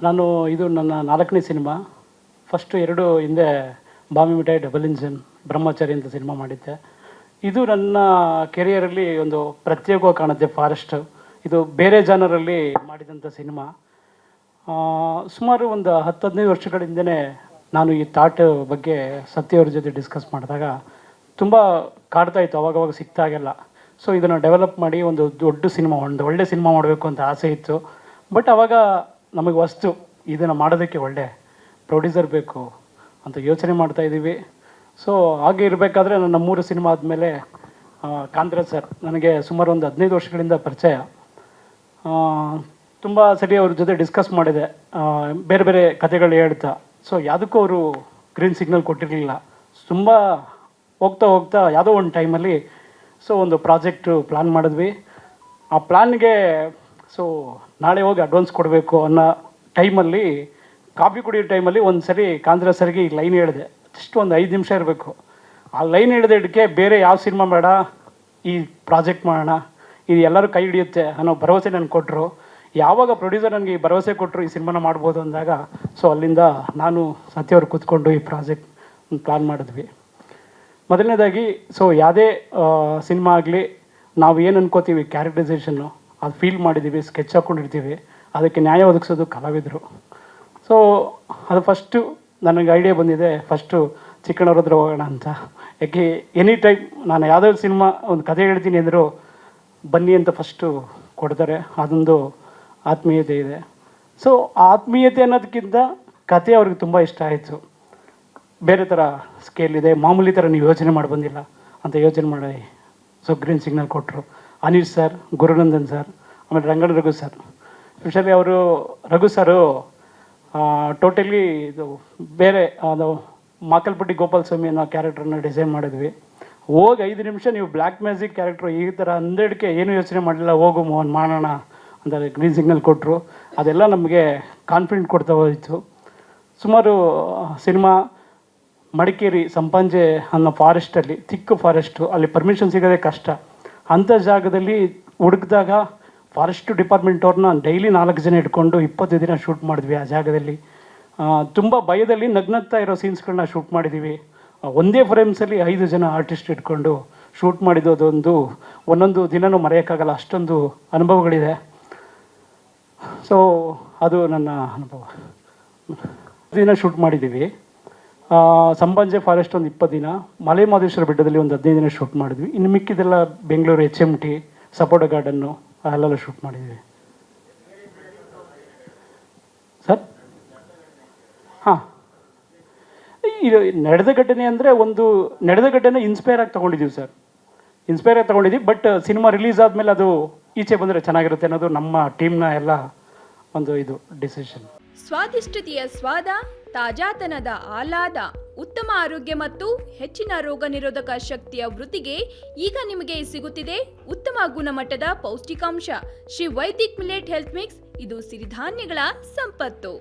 ನಾನು ಇದು ನನ್ನ 4ನೇ ಸಿನಿಮಾ. ಫಸ್ಟು 2 ಹಿಂದೆ ಬಾಂಬೆ ಮಿಠಾಯಿ, ಡಬಲ್ ಇಂಜಿನ್, ಬ್ರಹ್ಮಚಾರಿ ಅಂತ ಸಿನಿಮಾ ಮಾಡಿದ್ದೆ. ಇದು ನನ್ನ ಕೆರಿಯರಲ್ಲಿ ಒಂದು ಪ್ರತ್ಯೇಕವಾಗಿ ಕಾಣುತ್ತೆ. ಫಾರೆಸ್ಟ್ ಇದು ಬೇರೆ ಜಾನರಲ್ಲಿ ಮಾಡಿದಂಥ ಸಿನಿಮಾ. ಸುಮಾರು ಒಂದು 10-15 ವರ್ಷಗಳ ಹಿಂದೆಯೇ ನಾನು ಈ ಥಾಟ್ ಬಗ್ಗೆ ಸತ್ಯವ್ರ ಜೊತೆ ಡಿಸ್ಕಸ್ ಮಾಡಿದಾಗ ತುಂಬ ಕಾಡ್ತಾಯಿತ್ತು, ಅವಾಗವಾಗ ಸಿಗ್ತಾಗೆಲ್ಲ. ಸೊ ಇದನ್ನು ಡೆವಲಪ್ ಮಾಡಿ ಒಂದು ದೊಡ್ಡ ಸಿನಿಮಾ, ಒಂದು ಒಳ್ಳೆ ಸಿನಿಮಾ ಮಾಡಬೇಕು ಅಂತ ಆಸೆ ಇತ್ತು. ಬಟ್ ಆವಾಗ ನಮಗೆ ವಸ್ತು ಇದನ್ನು ಮಾಡೋದಕ್ಕೆ ಒಳ್ಳೆ ಪ್ರೊಡ್ಯೂಸರ್ ಬೇಕು ಅಂತ ಯೋಚನೆ ಮಾಡ್ತಾಯಿದ್ದೀವಿ. ಸೊ ಹಾಗೆ ಇರಬೇಕಾದ್ರೆ ನನ್ನ 3 ಸಿನಿಮಾ ಆದಮೇಲೆ ಕಾಂತರಾಜ್ ಸರ್ ನನಗೆ ಸುಮಾರು ಒಂದು 15 ವರ್ಷಗಳಿಂದ ಪರಿಚಯ. ತುಂಬ ಸರಿ ಅವ್ರ ಜೊತೆ ಡಿಸ್ಕಸ್ ಮಾಡಿದೆ, ಬೇರೆ ಬೇರೆ ಕಥೆಗಳು ಹೇಳ್ತಾ. ಸೊ ಯಾವುದಕ್ಕೂ ಅವರು ಗ್ರೀನ್ ಸಿಗ್ನಲ್ ಕೊಟ್ಟಿರಲಿಲ್ಲ. ತುಂಬ ಹೋಗ್ತಾ ಹೋಗ್ತಾ ಯಾವುದೋ ಒಂದು ಟೈಮಲ್ಲಿ ಒಂದು ಪ್ರಾಜೆಕ್ಟು ಪ್ಲ್ಯಾನ್ ಮಾಡಿದ್ವಿ. ಆ ಪ್ಲ್ಯಾನ್ಗೆ ನಾಳೆ ಹೋಗಿ ಅಡ್ವಾನ್ಸ್ ಕೊಡಬೇಕು ಅನ್ನೋ ಟೈಮಲ್ಲಿ, ಕಾಫಿ ಕುಡಿಯೋ ಟೈಮಲ್ಲಿ ಒಂದು ಸರಿ ಕಾಂತರಾಜ್ ಸರ್ಗೆ ಈ ಲೈನ್ ಹೇಳಿದೆ. ಜಸ್ಟ್ ಒಂದು 5 ನಿಮಿಷ ಇರಬೇಕು. ಆ ಲೈನ್ ಹಿಡಿದಿದ್ದಕ್ಕೆ ಬೇರೆ ಯಾವ ಸಿನಿಮಾ ಬೇಡ, ಈ ಪ್ರಾಜೆಕ್ಟ್ ಮಾಡೋಣ, ಇದು ಎಲ್ಲರೂ ಕೈ ಹಿಡಿಯುತ್ತೆ ಅನ್ನೋ ಭರವಸೆ ನನಗೆ ಕೊಟ್ಟರು. ಯಾವಾಗ ಪ್ರೊಡ್ಯೂಸರ್ ನನಗೆ ಈ ಭರವಸೆ ಕೊಟ್ಟರು ಈ ಸಿನಿಮಾನ ಮಾಡ್ಬೋದು ಅಂದಾಗ ಅಲ್ಲಿಂದ ನಾನು ಸತ್ಯವ್ರು ಕೂತ್ಕೊಂಡು ಈ ಪ್ರಾಜೆಕ್ಟ್ ಪ್ಲ್ಯಾನ್ ಮಾಡಿದ್ವಿ. ಮೊದಲನೇದಾಗಿ ಯಾವುದೇ ಸಿನಿಮಾ ಆಗಲಿ ನಾವು ಏನು ಅನ್ಕೋತೀವಿ ಕ್ಯಾರೆಕ್ಟರೈಸೇಷನ್ನು ಅದು ಫೀಲ್ ಮಾಡಿದ್ದೀವಿ, ಸ್ಕೆಚ್ ಹಾಕ್ಕೊಂಡಿರ್ತೀವಿ, ಅದಕ್ಕೆ ನ್ಯಾಯ ಒದಗಿಸೋದು ಕಲಾವಿದರು. ಅದು ಫಸ್ಟು ನನಗೆ ಐಡಿಯಾ ಬಂದಿದೆ, ಫಸ್ಟು ಚಿಕ್ಕಣ್ಣವ್ರ ಹತ್ರ ಹೋಗೋಣ ಅಂತ. ಯಾಕೆ ಎನಿ ಟೈಮ್ ನಾನು ಯಾವುದೋ ಸಿನಿಮಾ ಒಂದು ಕಥೆ ಹೇಳ್ತೀನಿ ಅಂದರೂ ಬನ್ನಿ ಅಂತ ಫಸ್ಟು ಕೊಡ್ತಾರೆ. ಅದೊಂದು ಆತ್ಮೀಯತೆ ಇದೆ. ಆ ಆತ್ಮೀಯತೆ ಅನ್ನೋದಕ್ಕಿಂತ ಕತೆ ಅವ್ರಿಗೆ ತುಂಬ ಇಷ್ಟ ಆಯಿತು. ಬೇರೆ ಥರ ಸ್ಕೇಲ್ ಇದೆ, ಮಾಮೂಲಿ ಥರ ನೀವು ಯೋಚನೆ ಮಾಡಿ ಬಂದಿಲ್ಲ ಅಂತ ಯೋಚನೆ ಮಾಡಿ ಗ್ರೀನ್ ಸಿಗ್ನಲ್ ಕೊಟ್ಟರು. ಅನಿಲ್ ಸರ್, ಗುರುನಂದನ್ ಸರ್, ಆಮೇಲೆ ರಂಗಣ ರಘು ಸರ್. ಸ್ಪೆಷಲಿ ಅವರು ರಘು ಸರು ಟೋಟಲಿ ಇದು ಬೇರೆ ಅದು ಮಾಕಲ್ಪಟ್ಟಿ ಗೋಪಾಲ್ ಸ್ವಾಮಿ ಅನ್ನೋ ಕ್ಯಾರೆಕ್ಟ್ರನ್ನ ಡಿಸೈನ್ ಮಾಡಿದ್ವಿ. ಹೋಗಿ 5 ನಿಮಿಷ ನೀವು ಬ್ಲ್ಯಾಕ್ ಮ್ಯಾಜಿಕ್ ಕ್ಯಾರೆಕ್ಟ್ರು ಈ ಥರ 12ಕ್ಕೆ ಏನು ಯೋಚನೆ ಮಾಡಲಿಲ್ಲ, ಹೋಗು ಮೋಹನ್ ಮಾಡೋಣ ಅಂತ ಗ್ರೀನ್ ಸಿಗ್ನಲ್ ಕೊಟ್ಟರು. ಅದೆಲ್ಲ ನಮಗೆ ಕಾನ್ಫಿಡೆಂಟ್ ಕೊಡ್ತಾ ಹೋಯಿತು. ಸುಮಾರು ಸಿನಿಮಾ ಮಡಿಕೇರಿ ಸಂಪಾಜೆ ಅನ್ನೋ ಫಾರೆಸ್ಟಲ್ಲಿ, ತಿಕ್ಕು ಫಾರೆಸ್ಟು, ಅಲ್ಲಿ ಪರ್ಮಿಷನ್ ಸಿಗೋದೇ ಕಷ್ಟ. ಅಂಥ ಜಾಗದಲ್ಲಿ ಹುಡುಕಿದಾಗ ಫಾರೆಸ್ಟ್ ಡಿಪಾರ್ಟ್ಮೆಂಟ್ ಅವ್ರನ್ನ ಡೈಲಿ 4 ಜನ ಇಟ್ಕೊಂಡು 20 ದಿನ ಶೂಟ್ ಮಾಡಿದ್ವಿ. ಆ ಜಾಗದಲ್ಲಿ ತುಂಬ ಭಯದಲ್ಲಿ ನಗ್ನಗ್ತಾ ಇರೋ ಸೀನ್ಸ್ಗಳನ್ನ ಶೂಟ್ ಮಾಡಿದ್ದೀವಿ. ಒಂದೇ ಫ್ರೇಮ್ಸಲ್ಲಿ 5 ಜನ ಆರ್ಟಿಸ್ಟ್ ಇಟ್ಕೊಂಡು ಶೂಟ್ ಮಾಡಿದ್ದು ಅದೊಂದು ಒಂದೊಂದು ದಿನವೂ ಮರೆಯೋಕ್ಕಾಗಲ್ಲ, ಅಷ್ಟೊಂದು ಅನುಭವಗಳಿದೆ. ಅದು ನನ್ನ ಅನುಭವ. ದಿನ ಶೂಟ್ ಮಾಡಿದ್ದೀವಿ. ಸಂಪಾಜೆ ಫಾರೆಸ್ಟ್ ಒಂದು 20 ದಿನ, ಮಲೆ ಮಹದೇಶ್ವರ ಬೆಟ್ಟದಲ್ಲಿ ಒಂದು 15 ದಿನ ಶೂಟ್ ಮಾಡಿದ್ವಿ. ಇನ್ನು ಮಿಕ್ಕಿದೆಲ್ಲ ಬೆಂಗಳೂರು HMT, ಸಪೋಟ ಗಾರ್ಡನ್ನು ಅಲ್ಲೆಲ್ಲ ಶೂಟ್ ಮಾಡಿದ್ವಿ. ಸರ್ ಇದು ನಡೆದ ಘಟನೆ ಅಂದರೆ ನಡೆದ ಘಟನೆ ಇನ್ಸ್ಪೈರ್ ಆಗಿ ತೊಗೊಂಡಿದ್ದೀವಿ ಸರ್, ಇನ್ಸ್ಪೈರ್ ಆಗಿ ತೊಗೊಂಡಿದ್ದೀವಿ. ಬಟ್ ಸಿನಿಮಾ ರಿಲೀಸ್ ಆದಮೇಲೆ ಅದು ಈಚೆ ಬಂದರೆ ಚೆನ್ನಾಗಿರುತ್ತೆ ಅನ್ನೋದು ನಮ್ಮ ಟೀಮ್ನ ಎಲ್ಲ ಒಂದು ಇದು ಡಿಸಿಷನ್. ಸ್ವಾದಿಷ್ಟತೆಯ ಸ್ವಾದ, ತಾಜಾತನದ ಆಹ್ಲಾದ, ಉತ್ತಮ ಆರೋಗ್ಯ ಮತ್ತು ಹೆಚ್ಚಿನ ರೋಗ ನಿರೋಧಕ ಶಕ್ತಿಯ ವೃದ್ಧಿಗೆ ಈಗ ನಿಮಗೆ ಸಿಗುತ್ತಿದೆ ಉತ್ತಮ ಗುಣಮಟ್ಟದ ಪೌಷ್ಟಿಕಾಂಶ Shri Vaidik millet health mix. ಇದು ಸಿರಿಧಾನ್ಯಗಳ ಸಂಪತ್ತು.